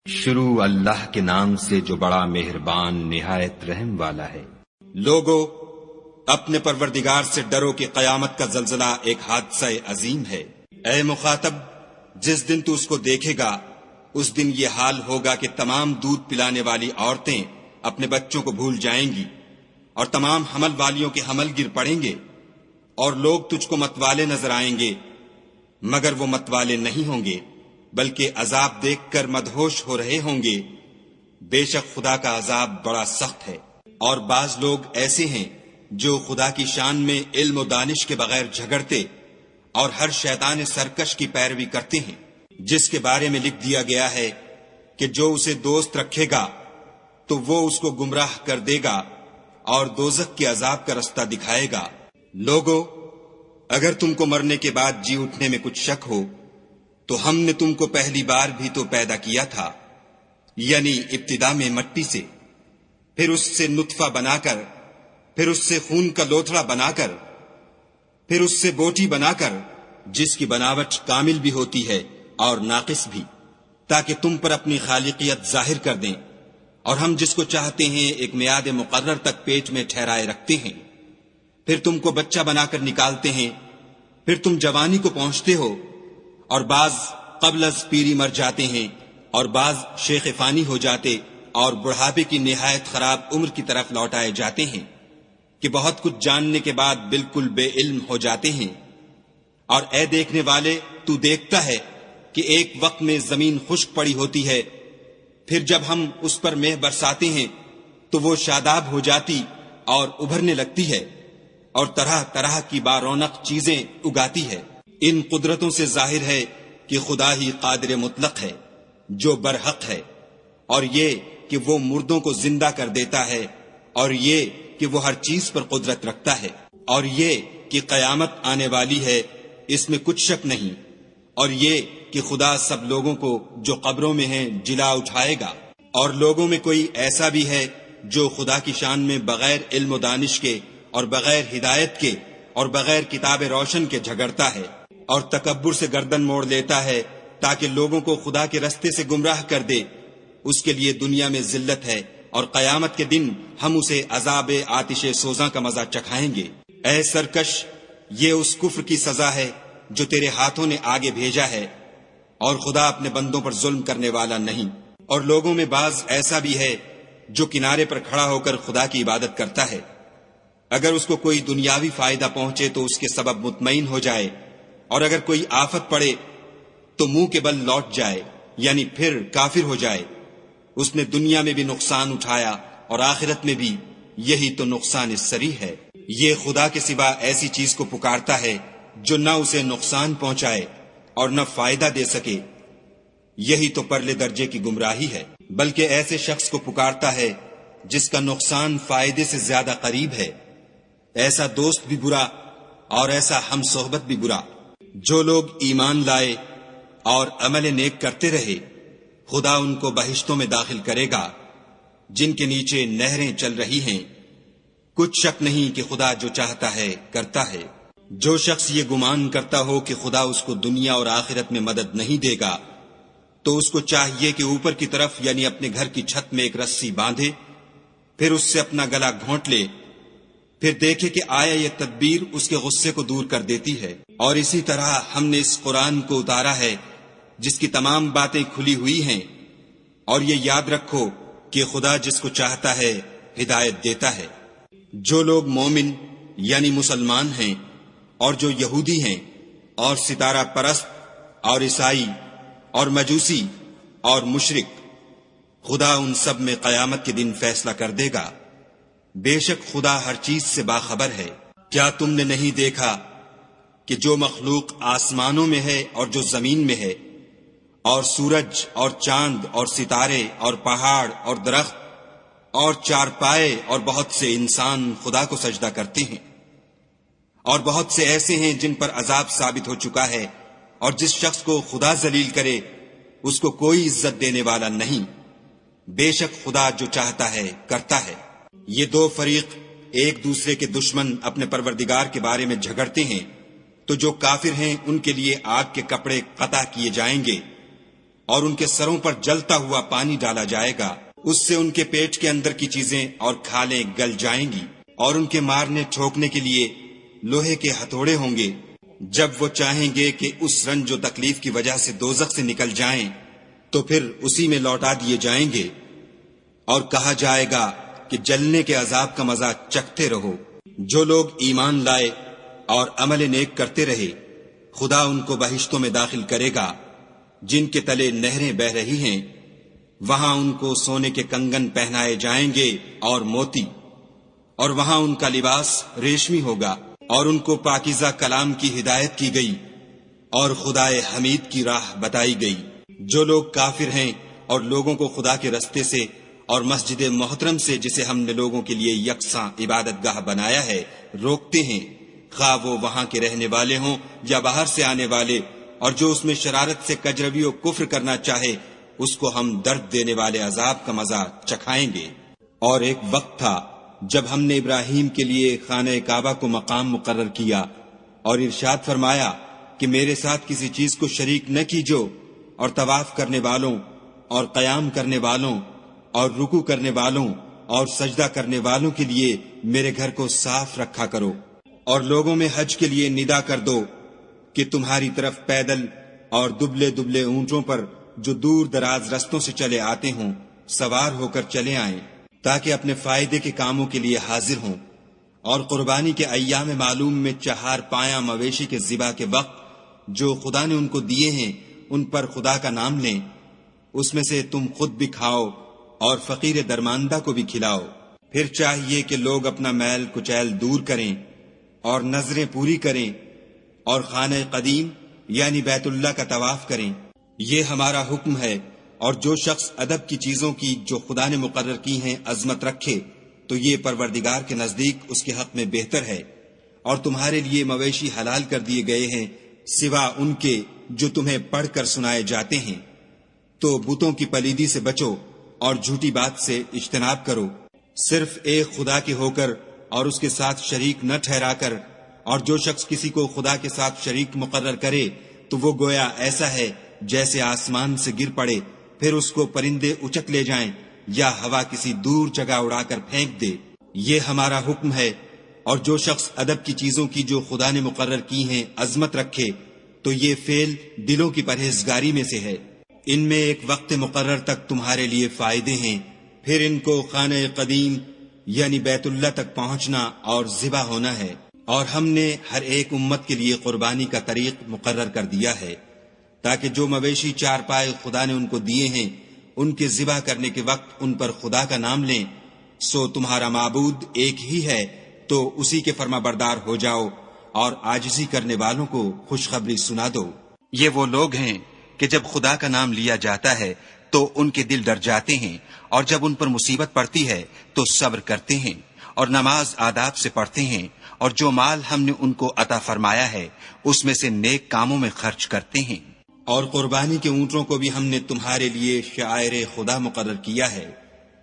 شروع اللہ کے نام سے جو بڑا مہربان نہایت رحم والا ہے۔ لوگو اپنے پروردگار سے ڈرو کہ قیامت کا زلزلہ ایک حادثہ عظیم ہے۔ اے مخاطب، جس دن تو اس کو دیکھے گا اس دن یہ حال ہوگا کہ تمام دودھ پلانے والی عورتیں اپنے بچوں کو بھول جائیں گی اور تمام حمل والیوں کے حمل گر پڑیں گے، اور لوگ تجھ کو متوالے نظر آئیں گے مگر وہ متوالے نہیں ہوں گے بلکہ عذاب دیکھ کر مدہوش ہو رہے ہوں گے۔ بے شک خدا کا عذاب بڑا سخت ہے۔ اور بعض لوگ ایسے ہیں جو خدا کی شان میں علم و دانش کے بغیر جھگڑتے اور ہر شیطان سرکش کی پیروی کرتے ہیں، جس کے بارے میں لکھ دیا گیا ہے کہ جو اسے دوست رکھے گا تو وہ اس کو گمراہ کر دے گا اور دوزخ کے عذاب کا رستہ دکھائے گا۔ لوگو اگر تم کو مرنے کے بعد جی اٹھنے میں کچھ شک ہو تو ہم نے تم کو پہلی بار بھی تو پیدا کیا تھا، یعنی ابتدا میں مٹی سے، پھر اس سے نطفہ بنا کر، پھر اس سے خون کا لوتھڑا بنا کر، پھر اس سے بوٹی بنا کر، جس کی بناوٹ کامل بھی ہوتی ہے اور ناقص بھی، تاکہ تم پر اپنی خالقیت ظاہر کر دیں، اور ہم جس کو چاہتے ہیں ایک میعاد مقرر تک پیٹ میں ٹھہرائے رکھتے ہیں، پھر تم کو بچہ بنا کر نکالتے ہیں، پھر تم جوانی کو پہنچتے ہو، اور بعض قبل از پیری مر جاتے ہیں، اور بعض شیخ فانی ہو جاتے اور بڑھاپے کی نہایت خراب عمر کی طرف لوٹائے جاتے ہیں کہ بہت کچھ جاننے کے بعد بالکل بے علم ہو جاتے ہیں۔ اور اے دیکھنے والے، تو دیکھتا ہے کہ ایک وقت میں زمین خشک پڑی ہوتی ہے، پھر جب ہم اس پر مہ برساتے ہیں تو وہ شاداب ہو جاتی اور ابھرنے لگتی ہے اور طرح طرح کی بارونق چیزیں اگاتی ہے۔ ان قدرتوں سے ظاہر ہے کہ خدا ہی قادر مطلق ہے جو برحق ہے، اور یہ کہ وہ مردوں کو زندہ کر دیتا ہے، اور یہ کہ وہ ہر چیز پر قدرت رکھتا ہے، اور یہ کہ قیامت آنے والی ہے، اس میں کچھ شک نہیں، اور یہ کہ خدا سب لوگوں کو جو قبروں میں ہیں جلا اٹھائے گا۔ اور لوگوں میں کوئی ایسا بھی ہے جو خدا کی شان میں بغیر علم و دانش کے اور بغیر ہدایت کے اور بغیر کتاب روشن کے جھگڑتا ہے اور تکبر سے گردن موڑ لیتا ہے تاکہ لوگوں کو خدا کے رستے سے گمراہ کر دے، اس کے لیے دنیا میں ذلت ہے، اور قیامت کے دن ہم اسے عذاب آتش سوزاں کا مزہ چکھائیں گے۔ اے سرکش، یہ اس کفر کی سزا ہے جو تیرے ہاتھوں نے آگے بھیجا ہے، اور خدا اپنے بندوں پر ظلم کرنے والا نہیں۔ اور لوگوں میں بعض ایسا بھی ہے جو کنارے پر کھڑا ہو کر خدا کی عبادت کرتا ہے، اگر اس کو کوئی دنیاوی فائدہ پہنچے تو اس کے سبب مطمئن ہو جائے، اور اگر کوئی آفت پڑے تو منہ کے بل لوٹ جائے، یعنی پھر کافر ہو جائے۔ اس نے دنیا میں بھی نقصان اٹھایا اور آخرت میں بھی، یہی تو نقصان صریح ہے۔ یہ خدا کے سوا ایسی چیز کو پکارتا ہے جو نہ اسے نقصان پہنچائے اور نہ فائدہ دے سکے، یہی تو پرلے درجے کی گمراہی ہے۔ بلکہ ایسے شخص کو پکارتا ہے جس کا نقصان فائدے سے زیادہ قریب ہے، ایسا دوست بھی برا اور ایسا ہم صحبت بھی برا۔ جو لوگ ایمان لائے اور عمل نیک کرتے رہے، خدا ان کو بہشتوں میں داخل کرے گا جن کے نیچے نہریں چل رہی ہیں۔ کچھ شک نہیں کہ خدا جو چاہتا ہے کرتا ہے۔ جو شخص یہ گمان کرتا ہو کہ خدا اس کو دنیا اور آخرت میں مدد نہیں دے گا تو اس کو چاہیے کہ اوپر کی طرف یعنی اپنے گھر کی چھت میں ایک رسی باندھے، پھر اس سے اپنا گلا گھونٹ لے، پھر دیکھے کہ آیا یہ تدبیر اس کے غصے کو دور کر دیتی ہے۔ اور اسی طرح ہم نے اس قرآن کو اتارا ہے جس کی تمام باتیں کھلی ہوئی ہیں، اور یہ یاد رکھو کہ خدا جس کو چاہتا ہے ہدایت دیتا ہے۔ جو لوگ مومن یعنی مسلمان ہیں اور جو یہودی ہیں اور ستارہ پرست اور عیسائی اور مجوسی اور مشرک، خدا ان سب میں قیامت کے دن فیصلہ کر دے گا۔ بے شک خدا ہر چیز سے باخبر ہے۔ کیا تم نے نہیں دیکھا کہ جو مخلوق آسمانوں میں ہے اور جو زمین میں ہے، اور سورج اور چاند اور ستارے اور پہاڑ اور درخت اور چارپائے اور بہت سے انسان خدا کو سجدہ کرتے ہیں، اور بہت سے ایسے ہیں جن پر عذاب ثابت ہو چکا ہے، اور جس شخص کو خدا ذلیل کرے اس کو کوئی عزت دینے والا نہیں۔ بے شک خدا جو چاہتا ہے کرتا ہے۔ یہ دو فریق ایک دوسرے کے دشمن اپنے پروردگار کے بارے میں جھگڑتے ہیں، تو جو کافر ہیں ان کے لیے آگ کے کپڑے قطع کیے جائیں گے، اور ان کے سروں پر جلتا ہوا پانی ڈالا جائے گا، اس سے ان کے پیٹ کے اندر کی چیزیں اور کھالیں گل جائیں گی، اور ان کے مارنے ٹھوکنے کے لیے لوہے کے ہتھوڑے ہوں گے۔ جب وہ چاہیں گے کہ اس رنج و تکلیف کی وجہ سے دوزخ سے نکل جائیں تو پھر اسی میں لوٹا دیے جائیں گے، اور کہا جائے گا کہ جلنے کے عذاب کا مزہ چکھتے رہو۔ جو لوگ ایمان لائے اور عمل نیک کرتے رہے، خدا ان کو بہشتوں میں داخل کرے گا جن کے تلے نہریں بہ رہی ہیں، وہاں ان کو سونے کے کنگن پہنائے جائیں گے اور موتی، اور وہاں ان کا لباس ریشمی ہوگا، اور ان کو پاکیزہ کلام کی ہدایت کی گئی اور خدائے حمید کی راہ بتائی گئی۔ جو لوگ کافر ہیں اور لوگوں کو خدا کے رستے سے اور مسجد محترم سے، جسے ہم نے لوگوں کے لیے یکساں عبادت گاہ بنایا ہے، روکتے ہیں، خواہ وہ وہاں کے رہنے والے ہوں یا باہر سے آنے والے، اور جو اس میں شرارت سے کجروی و کفر کرنا چاہے، اس کو ہم درد دینے والے عذاب کا مزہ چکھائیں گے۔ اور ایک وقت تھا جب ہم نے ابراہیم کے لیے خانہ کعبہ کو مقام مقرر کیا اور ارشاد فرمایا کہ میرے ساتھ کسی چیز کو شریک نہ کیجو، اور طواف کرنے والوں اور قیام کرنے والوں اور رکوع کرنے والوں اور سجدہ کرنے والوں کے لیے میرے گھر کو صاف رکھا کرو، اور لوگوں میں حج کے لیے ندا کر دو کہ تمہاری طرف پیدل اور دبلے دبلے اونٹوں پر جو دور دراز رستوں سے چلے آتے ہوں سوار ہو کر چلے آئیں، تاکہ اپنے فائدے کے کاموں کے لیے حاضر ہوں، اور قربانی کے ایام معلوم میں 4 پایاں مویشی کے ذبح کے وقت جو خدا نے ان کو دیے ہیں ان پر خدا کا نام لیں، اس میں سے تم خود بھی کھاؤ اور فقیر درماندہ کو بھی کھلاؤ۔ پھر چاہیے کہ لوگ اپنا میل کچیل دور کریں اور نظریں پوری کریں اور خانہ قدیم یعنی بیت اللہ کا طواف کریں۔ یہ ہمارا حکم ہے، اور جو شخص ادب کی چیزوں کی جو خدا نے مقرر کی ہیں عظمت رکھے تو یہ پروردگار کے نزدیک اس کے حق میں بہتر ہے۔ اور تمہارے لیے مویشی حلال کر دیے گئے ہیں سوا ان کے جو تمہیں پڑھ کر سنائے جاتے ہیں، تو بتوں کی پلیدی سے بچو اور جھوٹی بات سے اجتناب کرو، صرف ایک خدا کے ہو کر اور اس کے ساتھ شریک نہ ٹھہرا کر۔ اور جو شخص کسی کو خدا کے ساتھ شریک مقرر کرے تو وہ گویا ایسا ہے جیسے آسمان سے گر پڑے، پھر اس کو پرندے اچک لے جائیں یا ہوا کسی دور جگہ اڑا کر پھینک دے۔ یہ ہمارا حکم ہے۔ اور جو شخص ادب کی چیزوں کی جو خدا نے مقرر کی ہیں عظمت رکھے تو یہ فعل دلوں کی پرہیزگاری میں سے ہے۔ ان میں ایک وقت مقرر تک تمہارے لیے فائدے ہیں، پھر ان کو خانہ قدیم یعنی بیت اللہ تک پہنچنا اور ذبح ہونا ہے۔ اور ہم نے ہر ایک امت کے لیے قربانی کا طریق مقرر کر دیا ہے، تاکہ جو مویشی 4 پائے خدا نے ان کو دیے ہیں ان کے ذبح کرنے کے وقت ان پر خدا کا نام لیں۔ سو تمہارا معبود ایک ہی ہے، تو اسی کے فرما بردار ہو جاؤ اور عاجزی کرنے والوں کو خوشخبری سنا دو۔ یہ وہ لوگ ہیں کہ جب خدا کا نام لیا جاتا ہے تو ان کے دل ڈر جاتے ہیں، اور جب ان پر مصیبت پڑتی ہے تو صبر کرتے ہیں اور نماز آداب سے پڑھتے ہیں، اور جو مال ہم نے ان کو عطا فرمایا ہے اس میں سے نیک کاموں میں خرچ کرتے ہیں۔ اور قربانی کے اونٹوں کو بھی ہم نے تمہارے لیے شعائر خدا مقرر کیا ہے،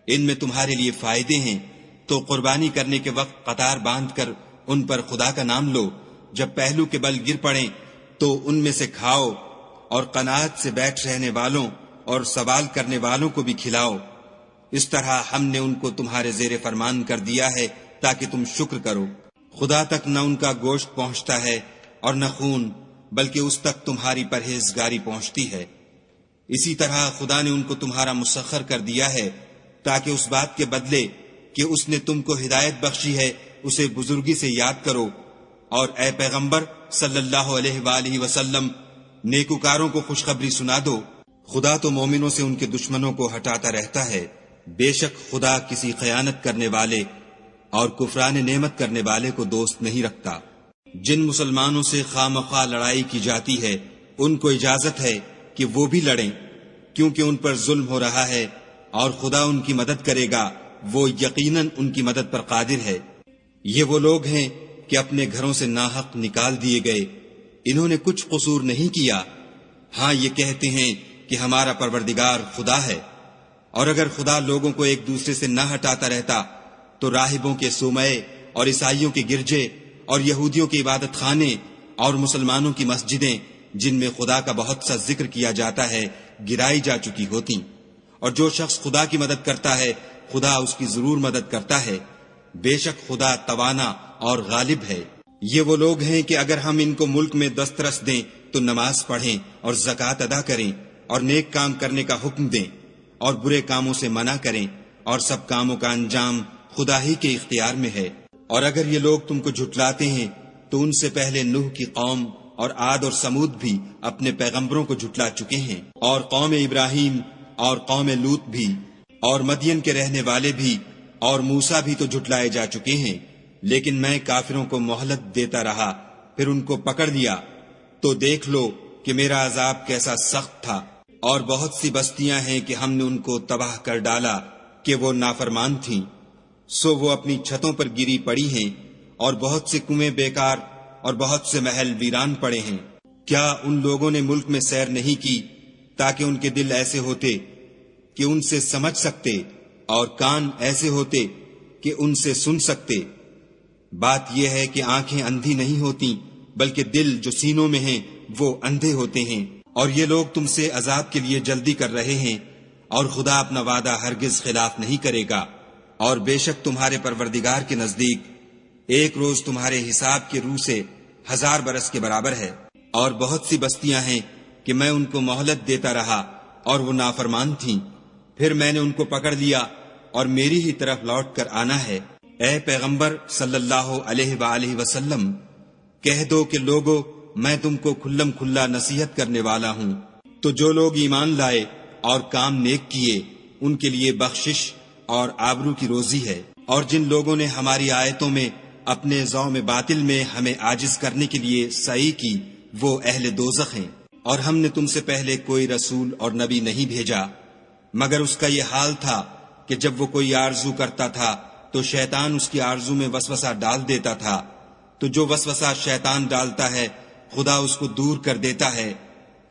ان میں تمہارے لیے فائدے ہیں، تو قربانی کرنے کے وقت قطار باندھ کر ان پر خدا کا نام لو۔ جب پہلو کے بل گر پڑیں تو ان میں سے کھاؤ، اور قناعت سے بیٹھ رہنے والوں اور سوال کرنے والوں کو بھی کھلاؤ۔ اس طرح ہم نے ان کو تمہارے زیر فرمان کر دیا ہے تاکہ تم شکر کرو۔ خدا تک نہ ان کا گوشت پہنچتا ہے اور نہ خون، بلکہ اس تک تمہاری پرہیزگاری پہنچتی ہے۔ اسی طرح خدا نے ان کو تمہارا مسخر کر دیا ہے تاکہ اس بات کے بدلے کہ اس نے تم کو ہدایت بخشی ہے اسے بزرگی سے یاد کرو، اور اے پیغمبر صلی اللہ علیہ وآلہ وسلم نیکوکاروں کو خوشخبری سنا دو۔ خدا تو مومنوں سے ان کے دشمنوں کو ہٹاتا رہتا ہے، بے شک خدا کسی خیانت کرنے والے اور کفران نعمت کرنے والے کو دوست نہیں رکھتا۔ جن مسلمانوں سے خواہ مخواہ لڑائی کی جاتی ہے ان کو اجازت ہے کہ وہ بھی لڑیں، کیونکہ ان پر ظلم ہو رہا ہے، اور خدا ان کی مدد کرے گا، وہ یقیناً ان کی مدد پر قادر ہے۔ یہ وہ لوگ ہیں کہ اپنے گھروں سے ناحق نکال دیے گئے، انہوں نے کچھ قصور نہیں کیا، ہاں یہ کہتے ہیں کہ ہمارا پروردگار خدا ہے۔ اور اگر خدا لوگوں کو ایک دوسرے سے نہ ہٹاتا رہتا تو راہبوں کے صومعے اور عیسائیوں کے گرجے اور یہودیوں کے عبادت خانے اور مسلمانوں کی مسجدیں جن میں خدا کا بہت سا ذکر کیا جاتا ہے گرائی جا چکی ہوتی، اور جو شخص خدا کی مدد کرتا ہے خدا اس کی ضرور مدد کرتا ہے، بے شک خدا توانا اور غالب ہے۔ یہ وہ لوگ ہیں کہ اگر ہم ان کو ملک میں دسترس دیں تو نماز پڑھیں اور زکوٰۃ ادا کریں اور نیک کام کرنے کا حکم دیں اور برے کاموں سے منع کریں، اور سب کاموں کا انجام خدا ہی کے اختیار میں ہے۔ اور اگر یہ لوگ تم کو جھٹلاتے ہیں تو ان سے پہلے نوح کی قوم اور عاد اور سمود بھی اپنے پیغمبروں کو جھٹلا چکے ہیں، اور قوم ابراہیم اور قوم لوط بھی، اور مدین کے رہنے والے بھی، اور موسیٰ بھی تو جھٹلائے جا چکے ہیں، لیکن میں کافروں کو مہلت دیتا رہا، پھر ان کو پکڑ لیا، تو دیکھ لو کہ میرا عذاب کیسا سخت تھا۔ اور بہت سی بستیاں ہیں کہ ہم نے ان کو تباہ کر ڈالا کہ وہ نافرمان تھیں، سو وہ اپنی چھتوں پر گری پڑی ہیں، اور بہت سے کنویں بیکار اور بہت سے محل ویران پڑے ہیں۔ کیا ان لوگوں نے ملک میں سیر نہیں کی تاکہ ان کے دل ایسے ہوتے کہ ان سے سمجھ سکتے اور کان ایسے ہوتے کہ ان سے سن سکتے؟ بات یہ ہے کہ آنکھیں اندھی نہیں ہوتی بلکہ دل جو سینوں میں ہیں وہ اندھے ہوتے ہیں۔ اور یہ لوگ تم سے عذاب کے لیے جلدی کر رہے ہیں، اور خدا اپنا وعدہ ہرگز خلاف نہیں کرے گا۔ اور بے شک تمہارے پروردگار کے نزدیک ایک روز تمہارے حساب کے روح سے 1000 برس کے برابر ہے۔ اور بہت سی بستیاں ہیں کہ میں ان کو مہلت دیتا رہا اور وہ نافرمان تھیں، پھر میں نے ان کو پکڑ لیا اور میری ہی طرف لوٹ کر آنا ہے۔ اے پیغمبر صلی اللہ علیہ وآلہ وسلم، کہہ دو کہ لوگو میں تم کو کھلم کھلا نصیحت کرنے والا ہوں، تو جو لوگ ایمان لائے اور کام نیک کیے ان کے لیے بخشش اور آبرو کی روزی ہے۔ اور جن لوگوں نے ہماری آیتوں میں اپنے ذوق باطل میں ہمیں عاجز کرنے کے لیے سعی کی وہ اہل دوزخ ہیں۔ اور ہم نے تم سے پہلے کوئی رسول اور نبی نہیں بھیجا مگر اس کا یہ حال تھا کہ جب وہ کوئی آرزو کرتا تھا تو شیطان اس کی آرزو میں وسوسہ ڈال دیتا تھا، تو جو وسوسہ شیطان ڈالتا ہے خدا اس کو دور کر دیتا ہے،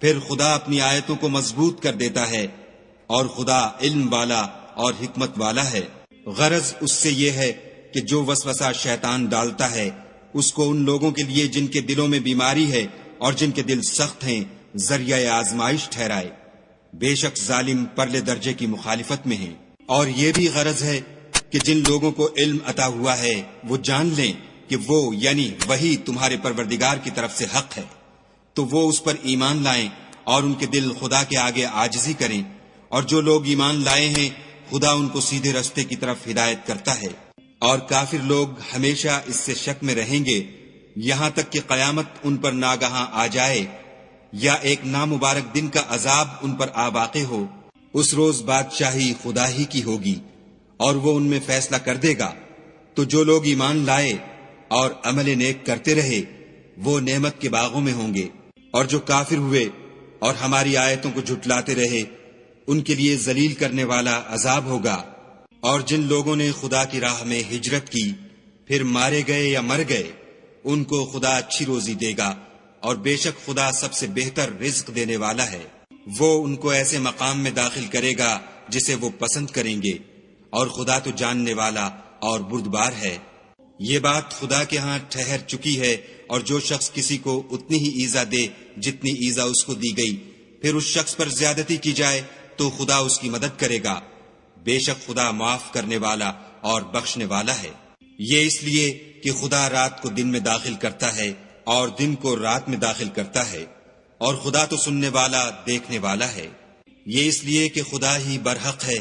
پھر خدا اپنی آیتوں کو مضبوط کر دیتا ہے، اور خدا علم والا اور حکمت والا ہے۔ غرض اس سے یہ ہے کہ جو وسوسہ شیطان ڈالتا ہے اس کو ان لوگوں کے لیے جن کے دلوں میں بیماری ہے اور جن کے دل سخت ہیں ذریعہ آزمائش ٹھہرائے۔ بے شک ظالم پرلے درجے کی مخالفت میں ہیں۔ اور یہ بھی غرض ہے کہ جن لوگوں کو علم عطا ہوا ہے وہ جان لیں کہ وہ یعنی وہی تمہارے پروردگار کی طرف سے حق ہے، تو وہ اس پر ایمان لائیں اور ان کے دل خدا کے آگے عاجزی کریں۔ اور جو لوگ ایمان لائے ہیں خدا ان کو سیدھے رستے کی طرف ہدایت کرتا ہے۔ اور کافر لوگ ہمیشہ اس سے شک میں رہیں گے یہاں تک کہ قیامت ان پر ناگہاں آ جائے یا ایک نامبارک دن کا عذاب ان پر آ واقع ہو۔ اس روز بادشاہی خدا ہی کی ہوگی اور وہ ان میں فیصلہ کر دے گا۔ تو جو لوگ ایمان لائے اور عمل نیک کرتے رہے وہ نعمت کے باغوں میں ہوں گے، اور جو کافر ہوئے اور ہماری آیتوں کو جھٹلاتے رہے ان کے لیے ذلیل کرنے والا عذاب ہوگا۔ اور جن لوگوں نے خدا کی راہ میں ہجرت کی پھر مارے گئے یا مر گئے ان کو خدا اچھی روزی دے گا، اور بے شک خدا سب سے بہتر رزق دینے والا ہے۔ وہ ان کو ایسے مقام میں داخل کرے گا جسے وہ پسند کریں گے، اور خدا تو جاننے والا اور بردبار ہے۔ یہ بات خدا کے ہاں ٹھہر چکی ہے، اور جو شخص کسی کو اتنی ہی ایذا دے جتنی ایذا اس کو دی گئی پھر اس شخص پر زیادتی کی جائے تو خدا اس کی مدد کرے گا۔ بے شک خدا معاف کرنے والا اور بخشنے والا ہے۔ یہ اس لیے کہ خدا رات کو دن میں داخل کرتا ہے اور دن کو رات میں داخل کرتا ہے، اور خدا تو سننے والا دیکھنے والا ہے۔ یہ اس لیے کہ خدا ہی برحق ہے،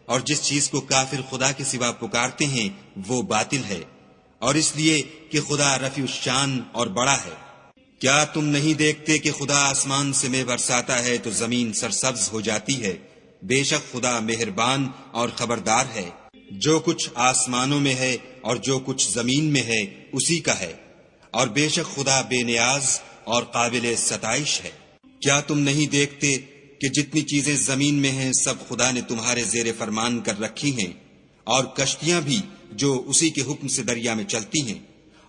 اور جس چیز کو کافر خدا کے سوا پکارتے ہیں وہ باطل ہے، اور اس لیے کہ خدا رفیع الشان اور بڑا ہے۔ کیا تم نہیں دیکھتے کہ خدا آسمان سے مے برساتا ہے تو زمین سرسبز ہو جاتی ہے؟ بے شک خدا مہربان اور خبردار ہے۔ جو کچھ آسمانوں میں ہے اور جو کچھ زمین میں ہے اسی کا ہے، اور بے شک خدا بے نیاز اور قابل ستائش ہے۔ کیا تم نہیں دیکھتے کہ جتنی چیزیں زمین میں ہیں سب خدا نے تمہارے زیر فرمان کر رکھی ہیں، اور کشتیاں بھی جو اسی کے حکم سے دریا میں چلتی ہیں،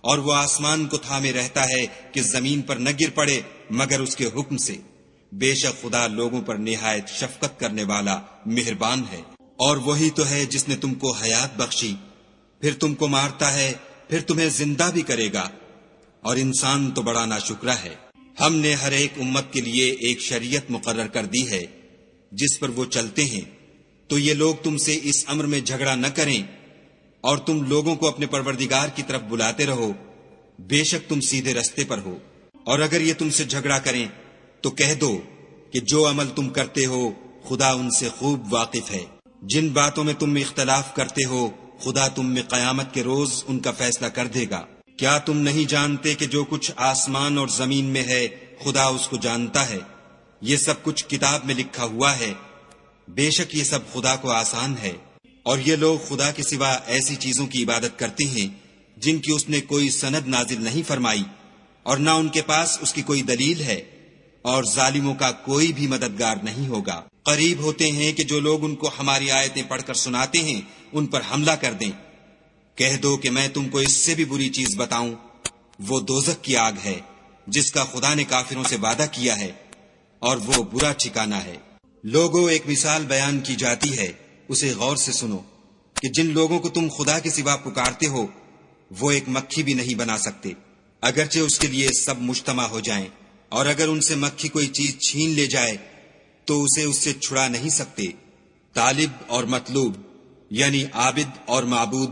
اور وہ آسمان کو تھامے رہتا ہے کہ زمین پر نہ گر پڑے مگر اس کے حکم سے۔ بے شک خدا لوگوں پر نہایت شفقت کرنے والا مہربان ہے۔ اور وہی تو ہے جس نے تم کو حیات بخشی، پھر تم کو مارتا ہے، پھر تمہیں زندہ بھی کرے گا، اور انسان تو بڑا ناشکرا ہے۔ ہم نے ہر ایک امت کے لیے ایک شریعت مقرر کر دی ہے، جس پر وہ چلتے ہیں، تو یہ لوگ تم سے اس امر میں جھگڑا نہ کریں اور تم لوگوں کو اپنے پروردگار کی طرف بلاتے رہو، بے شک تم سیدھے رستے پر ہو۔ اور اگر یہ تم سے جھگڑا کریں تو کہہ دو کہ جو عمل تم کرتے ہو خدا ان سے خوب واقف ہے۔ جن باتوں میں تم اختلاف کرتے ہو خدا تم میں قیامت کے روز ان کا فیصلہ کر دے گا۔ کیا تم نہیں جانتے کہ جو کچھ آسمان اور زمین میں ہے خدا اس کو جانتا ہے؟ یہ سب کچھ کتاب میں لکھا ہوا ہے، بے شک یہ سب خدا کو آسان ہے۔ اور یہ لوگ خدا کے سوا ایسی چیزوں کی عبادت کرتے ہیں جن کی اس نے کوئی سند نازل نہیں فرمائی اور نہ ان کے پاس اس کی کوئی دلیل ہے، اور ظالموں کا کوئی بھی مددگار نہیں ہوگا۔ قریب ہوتے ہیں کہ جو لوگ ان کو ہماری آیتیں پڑھ کر سناتے ہیں ان پر حملہ کر دیں۔ کہہ دو کہ میں تم کو اس سے بھی بری چیز بتاؤں، وہ دوزخ کی آگ ہے جس کا خدا نے کافروں سے وعدہ کیا ہے، اور وہ برا ٹھکانہ ہے۔ لوگوں، ایک مثال بیان کی جاتی ہے، اسے غور سے سنو کہ جن لوگوں کو تم خدا کے سوا پکارتے ہو وہ ایک مکھی بھی نہیں بنا سکتے، اگرچہ اس کے لیے سب مجتمع ہو جائیں، اور اگر ان سے مکھی کوئی چیز چھین لے جائے تو اسے اس سے چھڑا نہیں سکتے۔ طالب اور مطلوب یعنی عابد اور معبود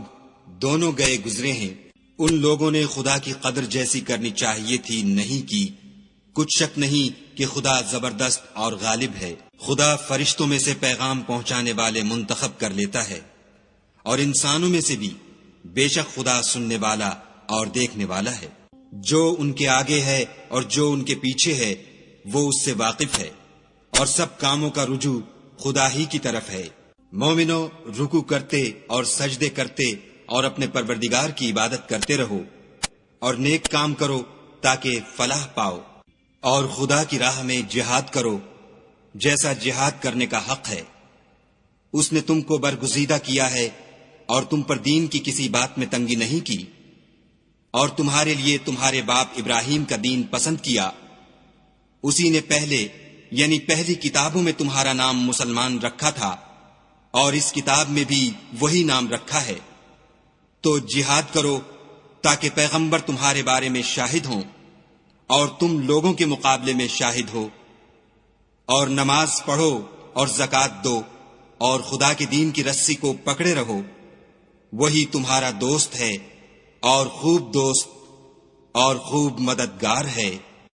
دونوں گئے گزرے ہیں۔ ان لوگوں نے خدا کی قدر جیسی کرنی چاہیے تھی نہیں کی۔ کچھ شک نہیں کہ خدا زبردست اور غالب ہے۔ خدا فرشتوں میں سے پیغام پہنچانے والے منتخب کر لیتا ہے، اور انسانوں میں سے بھی، بے شک خدا سننے والا اور دیکھنے والا ہے۔ جو ان کے آگے ہے اور جو ان کے پیچھے ہے وہ اس سے واقف ہے، اور سب کاموں کا رجوع خدا ہی کی طرف ہے۔ مومنو، رکوع کرتے اور سجدے کرتے اور اپنے پروردگار کی عبادت کرتے رہو، اور نیک کام کرو تاکہ فلاح پاؤ، اور خدا کی راہ میں جہاد کرو جیسا جہاد کرنے کا حق ہے۔ اس نے تم کو برگزیدہ کیا ہے اور تم پر دین کی کسی بات میں تنگی نہیں کی، اور تمہارے لیے تمہارے باپ ابراہیم کا دین پسند کیا۔ اسی نے پہلے یعنی پہلی کتابوں میں تمہارا نام مسلمان رکھا تھا، اور اس کتاب میں بھی وہی نام رکھا ہے۔ تو جہاد کرو تاکہ پیغمبر تمہارے بارے میں شاہد ہوں اور تم لوگوں کے مقابلے میں شاہد ہو، اور نماز پڑھو اور زکوٰۃ دو، اور خدا کے دین کی رسی کو پکڑے رہو، وہی تمہارا دوست ہے اور خوب دوست اور خوب مددگار ہے۔